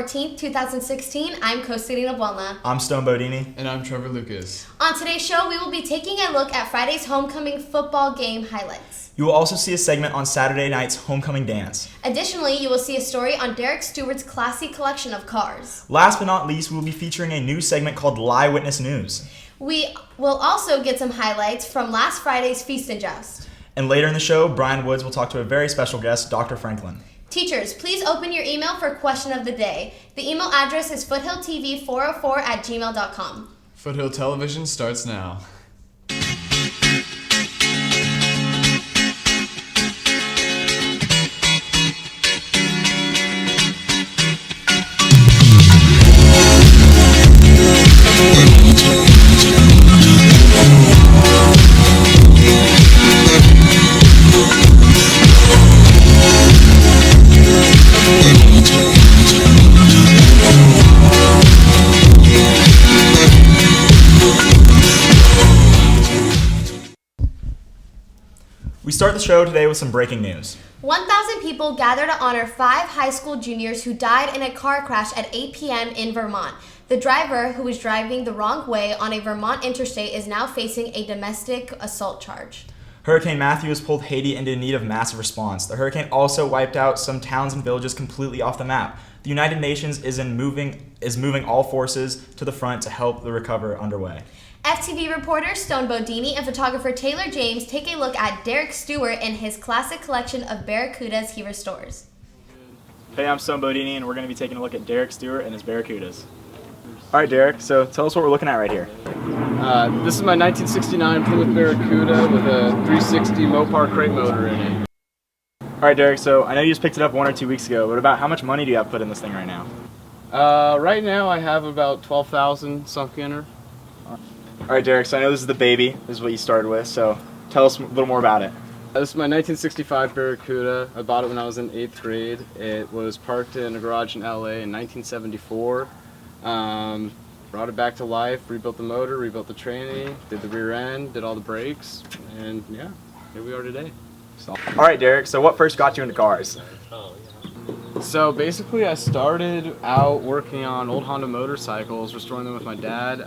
14th, 2016. I'm Costarina Buelna. I'm Stone Bodini. And I'm Trevor Lucas. On today's show, we will be taking a look at Friday's homecoming football game highlights. You will also see a segment on Saturday night's homecoming dance. Additionally, you will see a story on Derek Stewart's classy collection of cars. Last but not least, we will be featuring a new segment called Live Witness News. We will also get some highlights from last Friday's Feast and Joust. And later in the show, Brian Woods will talk to a very special guest, Dr. Franklin. Teachers, please open your email for question of the day. The email address is foothilltv404@gmail.com. Foothill Television starts now. We start the show today with some breaking news. 1,000 people gather to honor 5 high school juniors who died in a car crash at 8 p.m. in Vermont. The driver, who was driving the wrong way on a Vermont interstate, is now facing a domestic assault charge. Hurricane Matthew has pulled Haiti into need of massive response. The hurricane also wiped out some towns and villages completely off the map. The United Nations is moving all forces to the front to help the recovery underway. FTV reporter Stone Bodini and photographer Taylor James take a look at Derek Stewart and his classic collection of Barracudas he restores. Hey, I'm Stone Bodini, and we're going to be taking a look at Derek Stewart and his Barracudas. All right, Derek, so tell us what we're looking at right here. This is my 1969 Plymouth Barracuda with a 360 Mopar crate motor in it. All right, Derek, so I know you just picked it up 1 or 2 weeks ago, but about how much money do you have put in this thing right now? Right now I have about 12,000 sunk in her. All right, Derek, so I know this is the baby. This is what you started with, so tell us a little more about it. This is my 1965 Barracuda. I bought it when I was in 8th grade. It was parked in a garage in LA in 1974. Brought it back to life, rebuilt the motor, rebuilt the tranny, did the rear end, did all the brakes, and yeah, here we are today. All right, Derek, so what first got you into cars? So basically I started out working on old Honda motorcycles, restoring them with my dad.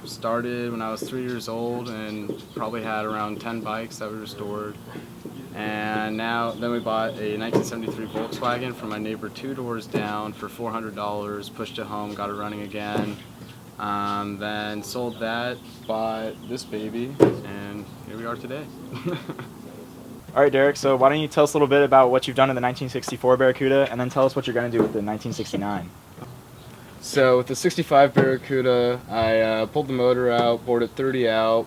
Started when I was 3 years old and probably had around 10 bikes that we restored. And then we bought a 1973 Volkswagen from my neighbor 2 doors down for $400, pushed it home, got it running again. Then sold that, bought this baby, and here we are today. All right, Derek, so why don't you tell us a little bit about what you've done in the 1964 Barracuda, and then tell us what you're going to do with the 1969. So with the 65 Barracuda, I pulled the motor out, bored it 30 out,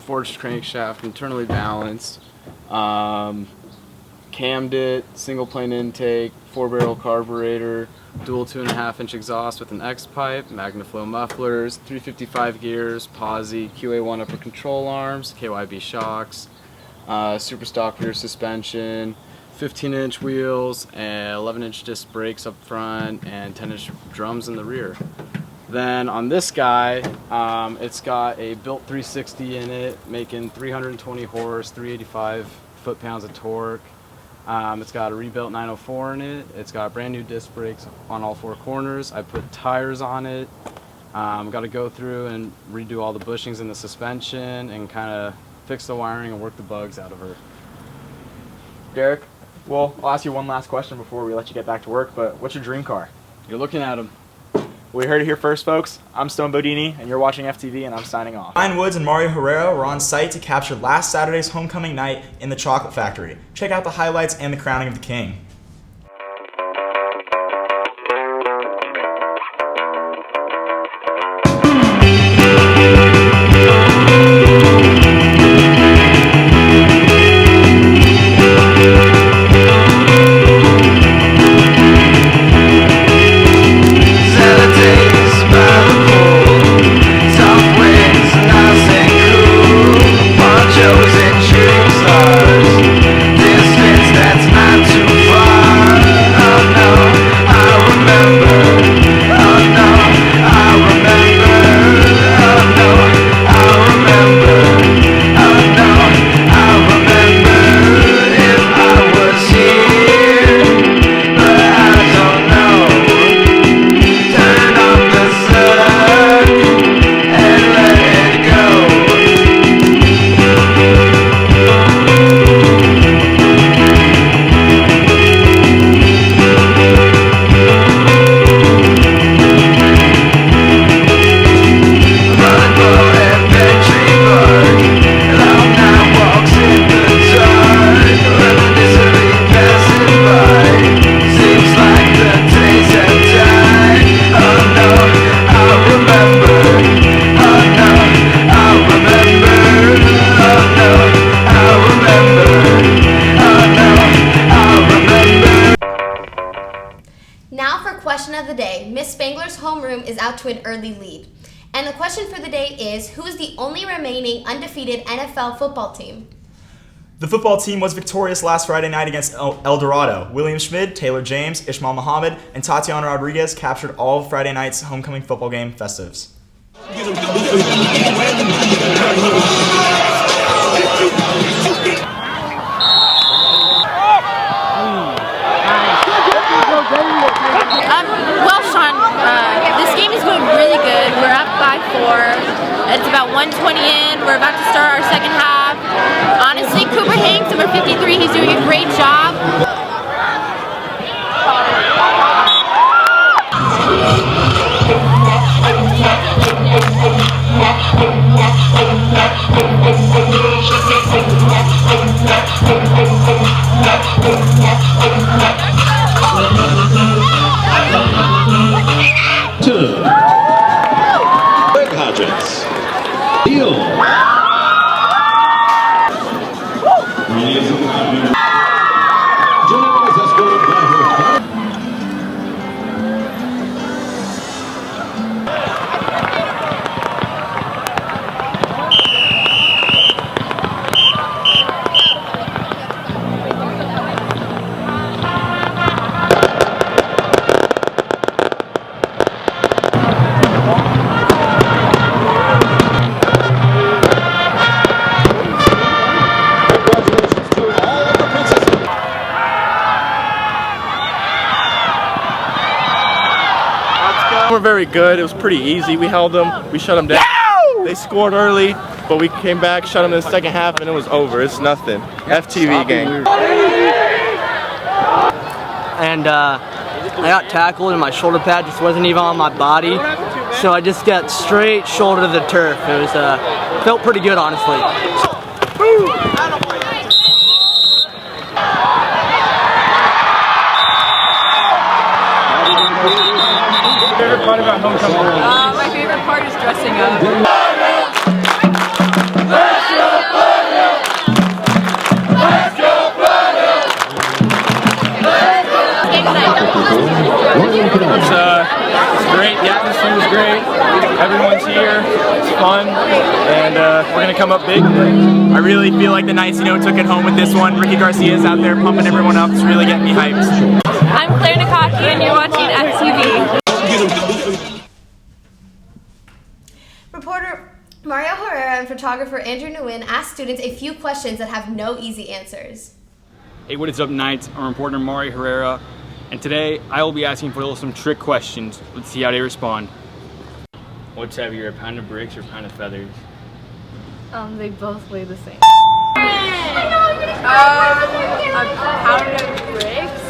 forged crankshaft, internally balanced, cammed it, single plane intake, 4-barrel carburetor, dual 2.5-inch exhaust with an X-pipe, MagnaFlow mufflers, 355 gears, posi, QA1 upper control arms, KYB shocks, super stock rear suspension, 15-inch wheels, and 11-inch disc brakes up front, and 10-inch drums in the rear. Then on this guy, it's got a built 360 in it, making 320 horse, 385 foot-pounds of torque. It's got a rebuilt 904 in it. It's got brand new disc brakes on all 4 corners. I put tires on it. Got to go through and redo all the bushings in the suspension and kind of fix the wiring and work the bugs out of her. Derek, well, I'll ask you one last question before we let you get back to work, but what's your dream car? You're looking at them. We heard it here first, folks. I'm Stone Bodini, and you're watching FTV, and I'm signing off. Brian Woods and Mario Herrera were on site to capture last Saturday's homecoming night in the Chocolate Factory. Check out the highlights and the crowning of the king. Chosen shooting stars, distance that's not too far. day, Miss Spangler's homeroom is out to an early lead. And the question for the day is, who is the only remaining undefeated NFL football team? The football team was victorious last Friday night against El Dorado. William Schmid, Taylor James, Ishmael Muhammad, and Tatiana Rodriguez captured all of Friday night's homecoming football game festives. Well, Sean, this game is going really good. We're up by 4. It's about 1:20 in. We're about to start our second half. Honestly, Cooper Hanks, number 53, he's doing a great job. We're very good. It was pretty easy. We held them. We shut them down. They scored early, but we came back, shut them in the second half, and it was over. It's nothing. FTV gang. And I got tackled and my shoulder pad just wasn't even on my body. So I just got straight shoulder to the turf. It was felt pretty good, honestly. Favorite part about homecoming? My favorite part is dressing up. It's great. The atmosphere is great. Everyone's here. It's fun, and we're gonna come up big. I really feel like the Knights, took it home with this one. Ricky Garcia's out there pumping everyone up. It's really getting me hyped. I'm Claire Nikaki, and you're watching FTV. Reporter Mario Herrera and photographer Andrew Nguyen asked students a few questions that have no easy answers. Hey, what is up, Knights? I'm reporter Mario Herrera, and today I will be asking for some trick questions. Let's see how they respond. What's heavier, a pound of bricks or a pound of feathers? They both weigh the same. A pound of bricks?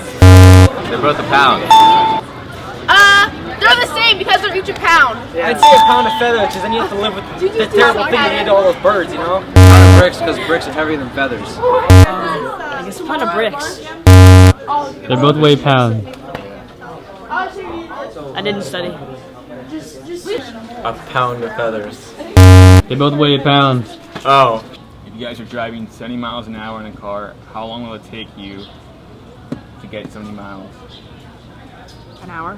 They're both a pound. They're the same because they're each a pound. I'd say a pound of feathers, because then you have to live with the terrible thing you need all those birds, Pound of bricks, because bricks are heavier than feathers. I guess a pound of bricks. They both weigh a pound. I didn't study. A pound of feathers. They both weigh a pound. Oh. If you guys are driving 70 miles an hour in a car, how long will it take you to get 70 miles? An hour.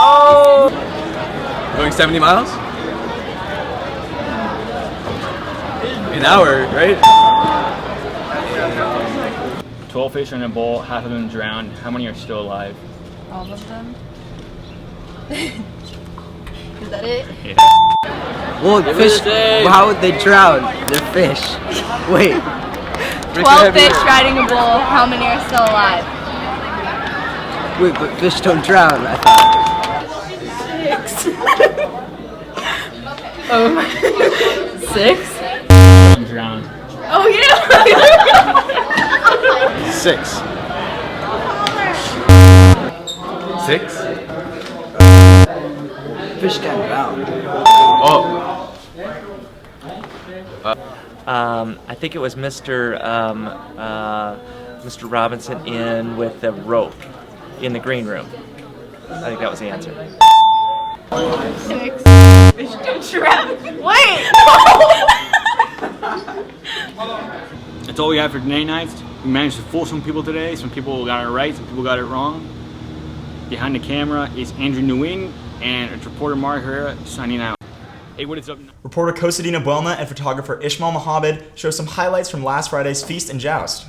Oh! Going 70 miles? An hour, right? 12 fish are in a bowl, half of them drowned. How many are still alive? All of them. Is that it? Yeah. Well, fish, how would they drown? They're fish. Wait. 12 fish riding a bull. How many are still alive? Wait, but fish don't drown, I thought. 6? Drowned. Oh yeah! 6. 6? Fish can't drown. Oh. I think it was Mr. Robinson in with the rope in the green room. I think that was the answer. 6. Fish don't drown. Wait! That's all we have for today, Knights. We managed to fool some people today. Some people got it right, some people got it wrong. Behind the camera is Andrew Nguyen, and it's reporter Mari Herrera signing out. Hey, what is up? Reporter Cosadina Buelna and photographer Ishmael Mohammed show some highlights from last Friday's Feast and Joust.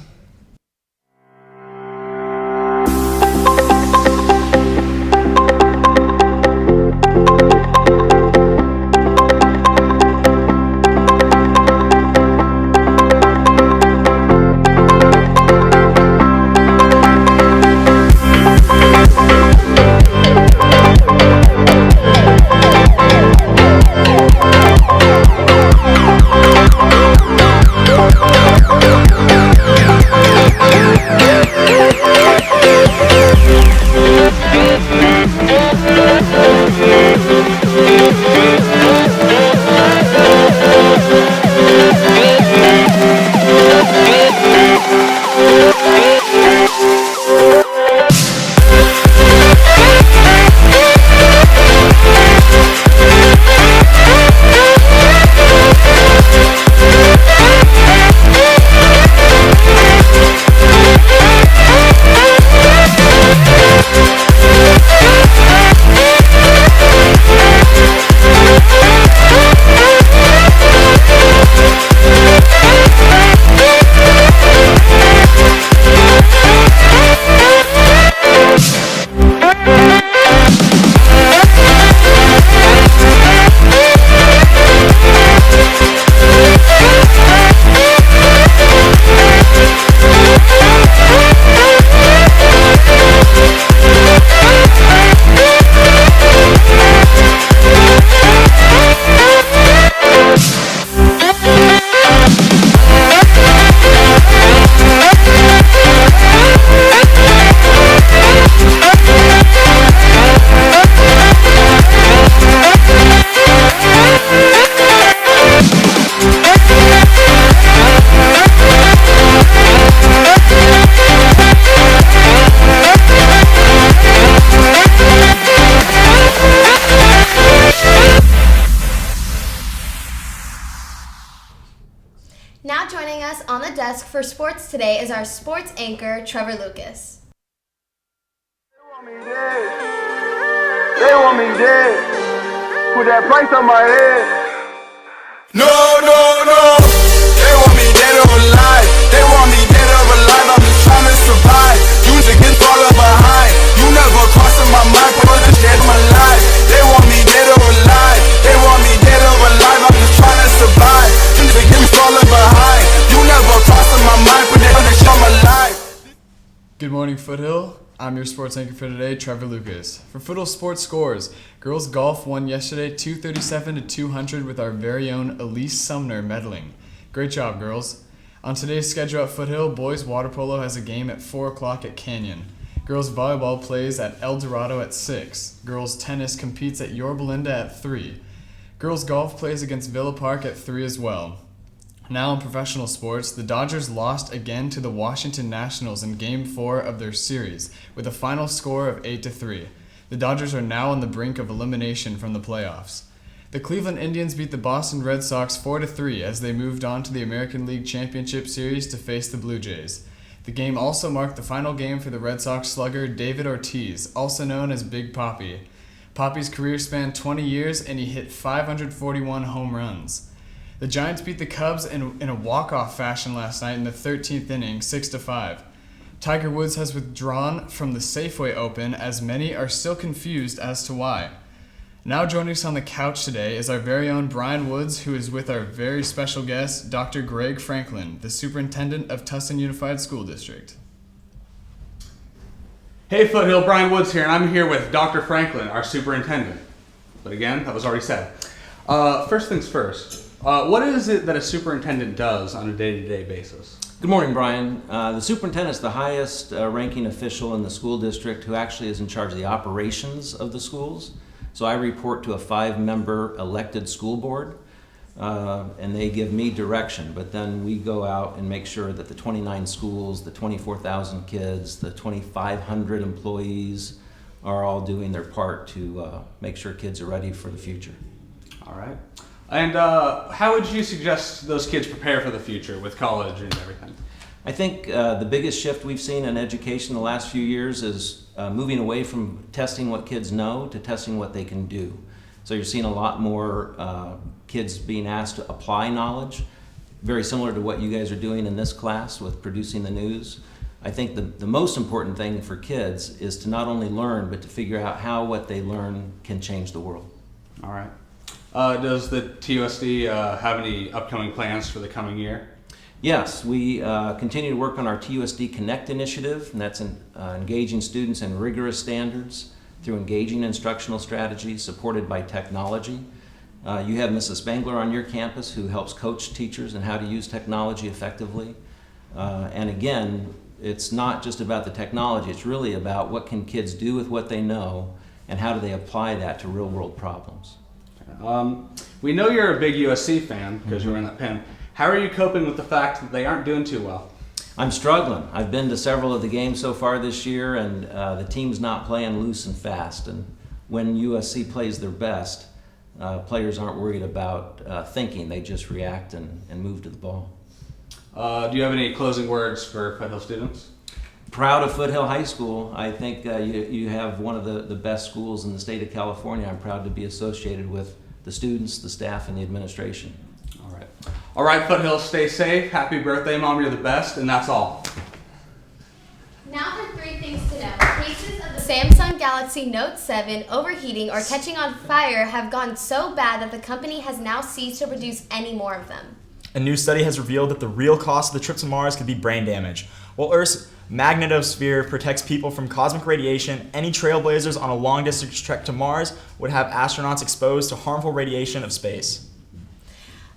Now joining us on the desk for sports today is our sports anchor, Trevor Lucas. They want me dead. Put that price on my head. No. They want me dead or alive. They want me dead or alive. I'm just trying to survive. You just get falling behind. You never crossing my mind. But I'm dead my life. They want me dead or alive. They want me dead or alive. I'm just trying to survive. You just get falling behind. You never crossing my mind. But I'm just my life. Good morning, Foothill. I'm your sports anchor for today, Trevor Lucas. For Foothill Sports Scores, girls golf won yesterday 237-200 with our very own Elise Sumner medaling. Great job, girls. On today's schedule at Foothill, boys water polo has a game at 4 o'clock at Canyon. Girls volleyball plays at El Dorado at 6. Girls tennis competes at Yorba Linda at 3. Girls golf plays against Villa Park at 3 as well. Now in professional sports, the Dodgers lost again to the Washington Nationals in Game 4 of their series, with a final score of 8-3. The Dodgers are now on the brink of elimination from the playoffs. The Cleveland Indians beat the Boston Red Sox 4-3 as they moved on to the American League Championship Series to face the Blue Jays. The game also marked the final game for the Red Sox slugger David Ortiz, also known as Big Papi. Papi's career spanned 20 years and he hit 541 home runs. The Giants beat the Cubs in a walk-off fashion last night in the 13th inning, 6-5. Tiger Woods has withdrawn from the Safeway Open as many are still confused as to why. Now joining us on the couch today is our very own Brian Woods, who is with our very special guest, Dr. Greg Franklin, the Superintendent of Tustin Unified School District. Hey Foothill, Brian Woods here, and I'm here with Dr. Franklin, our Superintendent. But again, that was already said. First things first. What is it that a superintendent does on a day-to-day basis? Good morning, Brian. The superintendent is the highest ranking official in the school district who actually is in charge of the operations of the schools. So I report to a 5-member elected school board, and they give me direction. But then we go out and make sure that the 29 schools, the 24,000 kids, the 2,500 employees are all doing their part to make sure kids are ready for the future. All right. And how would you suggest those kids prepare for the future with college and everything? I think the biggest shift we've seen in education the last few years is moving away from testing what kids know to testing what they can do. So you're seeing a lot more kids being asked to apply knowledge, very similar to what you guys are doing in this class with producing the news. I think the most important thing for kids is to not only learn, but to figure out how what they learn can change the world. All right. Does the TUSD have any upcoming plans for the coming year? Yes, we continue to work on our TUSD Connect initiative, and that's engaging students in rigorous standards through engaging instructional strategies supported by technology. You have Mrs. Spangler on your campus who helps coach teachers in how to use technology effectively. And again, it's not just about the technology, it's really about what can kids do with what they know and how do they apply that to real world problems. We know you're a big USC fan because you're in that pin. How are you coping with the fact that they aren't doing too well? I'm struggling. I've been to several of the games so far this year, and the team's not playing loose and fast. And when USC plays their best, players aren't worried about thinking. They just react and move to the ball. Do you have any closing words for Foothill students? Proud of Foothill High School. I think you have one of the best schools in the state of California. I'm proud to be associated with the students, the staff, and the administration. All right, Foothill, stay safe. Happy birthday, Mom. You're the best, and that's all. Now for 3 things to know. Cases of the Samsung Galaxy Note 7 overheating or catching on fire have gone so bad that the company has now ceased to produce any more of them. A new study has revealed that the real cost of the trip to Mars could be brain damage. While Earth's magnetosphere protects people from cosmic radiation, any trailblazers on a long-distance trek to Mars would have astronauts exposed to harmful radiation of space.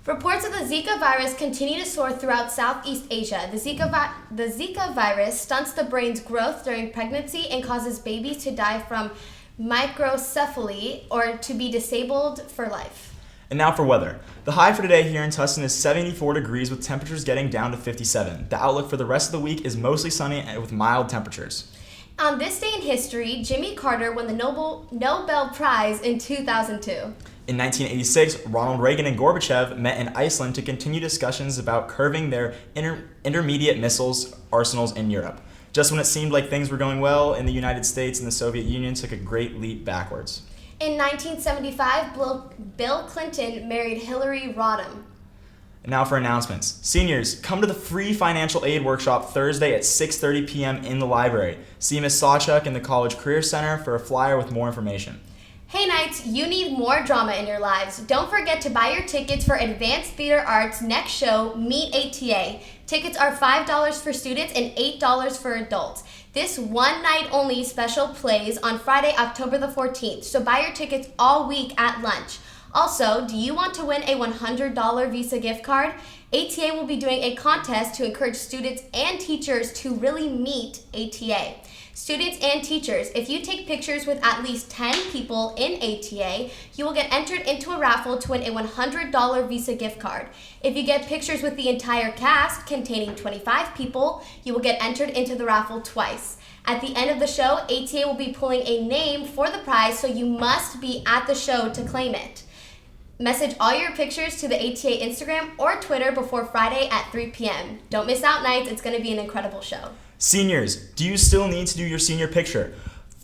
Reports of the Zika virus continue to soar throughout Southeast Asia. The Zika virus stunts the brain's growth during pregnancy and causes babies to die from microcephaly or to be disabled for life. And now for weather. The high for today here in Tustin is 74 degrees with temperatures getting down to 57. The outlook for the rest of the week is mostly sunny and with mild temperatures. On this day in history, Jimmy Carter won the Nobel Prize in 2002. In 1986, Ronald Reagan and Gorbachev met in Iceland to continue discussions about curbing their intermediate missiles arsenals in Europe. Just when it seemed like things were going well in the United States and the Soviet Union took a great leap backwards. In 1975, Bill Clinton married Hillary Rodham. And now for announcements. Seniors, come to the free financial aid workshop Thursday at 6:30 p.m. in the library. See Ms. Sawchuk in the College Career Center for a flyer with more information. Hey Knights, you need more drama in your lives. Don't forget to buy your tickets for Advanced Theater Arts' next show, Meet ATA. Tickets are $5 for students and $8 for adults. This one night only special plays on Friday, October the 14th, so buy your tickets all week at lunch. Also, do you want to win a $100 Visa gift card? ATA will be doing a contest to encourage students and teachers to really meet ATA. Students and teachers, if you take pictures with at least 10 people in ATA, you will get entered into a raffle to win a $100 Visa gift card. If you get pictures with the entire cast, containing 25 people, you will get entered into the raffle twice. At the end of the show, ATA will be pulling a name for the prize, so you must be at the show to claim it. Message all your pictures to the ATA Instagram or Twitter before Friday at 3 p.m. Don't miss out, Knights. It's going to be an incredible show. Seniors, do you still need to do your senior picture?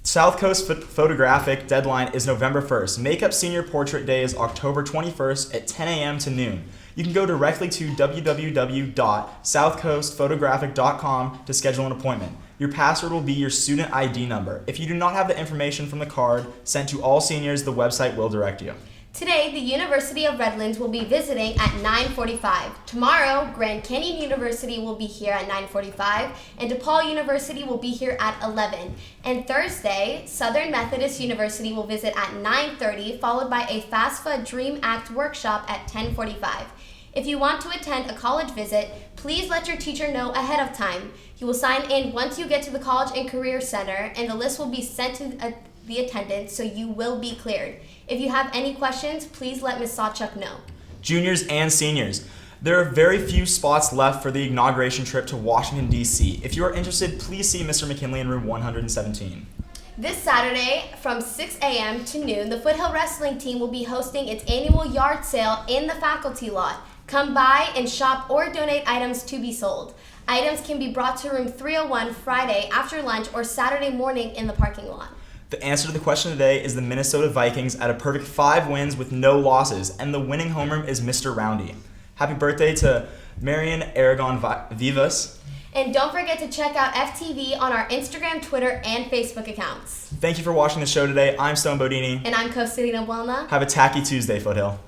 South Coast photographic deadline is November 1st. Makeup Senior Portrait Day is October 21st at 10 a.m. to noon. You can go directly to www.southcoastphotographic.com to schedule an appointment. Your password will be your student ID number. If you do not have the information from the card sent to all seniors, the website will direct you. Today, the University of Redlands will be visiting at 9:45. Tomorrow, Grand Canyon University will be here at 9:45, and DePaul University will be here at 11. And Thursday, Southern Methodist University will visit at 9:30, followed by a FAFSA Dream Act workshop at 10:45. If you want to attend a college visit, please let your teacher know ahead of time. You will sign in once you get to the College and Career Center, and the list will be sent to the attendant, so you will be cleared. If you have any questions, please let Ms. Sawchuk know. Juniors and seniors, there are very few spots left for the inauguration trip to Washington, D.C. If you are interested, please see Mr. McKinley in room 117. This Saturday from 6 a.m. to noon, the Foothill Wrestling team will be hosting its annual yard sale in the faculty lot. Come by and shop or donate items to be sold. Items can be brought to room 301 Friday after lunch or Saturday morning in the parking lot. The answer to the question today is the Minnesota Vikings at a perfect 5 wins with no losses, and the winning homer is Mr. Roundy. Happy birthday to Marion Aragon Vivas. And don't forget to check out FTV on our Instagram, Twitter, and Facebook accounts. Thank you for watching the show today. I'm Stone Bodini. And I'm Costelina Buelna. Have a tacky Tuesday, Foothill.